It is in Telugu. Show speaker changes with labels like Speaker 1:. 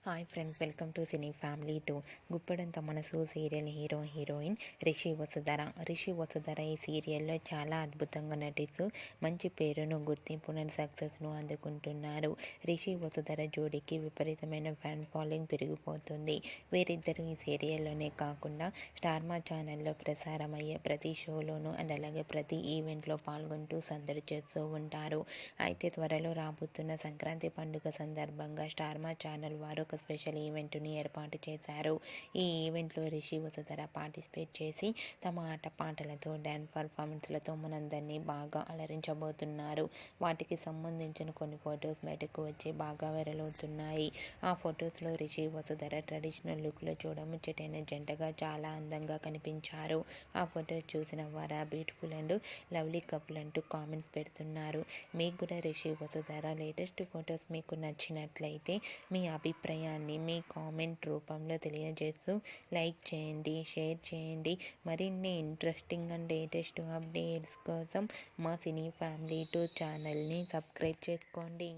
Speaker 1: Hi friends, welcome to cine family 2. Guppedantha మనసు సీరియల్ హీరోయిన్ రిషి వసుధర ఈ సీరియల్లో చాలా అద్భుతంగా నటిస్తూ మంచి పేరును, గుర్తింపును, సక్సెస్ను అందుకుంటున్నారు. రిషి వసుధర జోడీకి విపరీతమైన ఫ్యాన్ ఫాలోయింగ్ పెరిగిపోతుంది. వీరిద్దరూ ఈ సీరియల్లోనే కాకుండా స్టార్ మా ఛానల్లో ప్రసారమయ్యే ప్రతి షోలోనూ అండ్ అలాగే ప్రతి ఈవెంట్లో పాల్గొంటూ సందడి చేస్తూ ఉంటారు. అయితే త్వరలో రాబోతున్న సంక్రాంతి పండుగ సందర్భంగా స్టార్ మా ఛానల్ వారు ఒక స్పెషల్ ఈవెంట్ని ఏర్పాటు చేశారు. ఈ ఈవెంట్లో రిషి వసుధర పార్టిసిపేట్ చేసి తమ ఆటపాటలతో, డ్యాన్స్ పర్ఫార్మెన్స్లతో మనందరినీ బాగా అలరించబోతున్నారు. వాటికి సంబంధించిన కొన్ని ఫొటోస్ బయటకు వచ్చి బాగా వైరల్ అవుతున్నాయి. ఆ ఫొటోస్లో రిషి వసుధర ట్రెడిషనల్ లుక్లో చూడముచ్చటైన జంటగా చాలా అందంగా కనిపించారు. ఆ ఫొటోస్ చూసిన వారు బ్యూటిఫుల్ అండ్ లవ్లీ కపుల్ అంటూ కామెంట్స్ పెడుతున్నారు. మీకు కూడా రిషి వసుధర లేటెస్ట్ ఫొటోస్ మీకు నచ్చినట్లయితే మీ అభిప్రాయాన్ని మీ కామెంట్ రూపంలో తెలియజేస్తూ లైక్ చేయండి, షేర్ చేయండి. మరిన్ని ఇంట్రెస్టింగ్ అండ్ లేటెస్ట్ అప్డేట్స్ కోసం మా సినీ ఫ్యామిలీ 2 ఛానల్ని సబ్స్క్రైబ్ చేసుకోండి.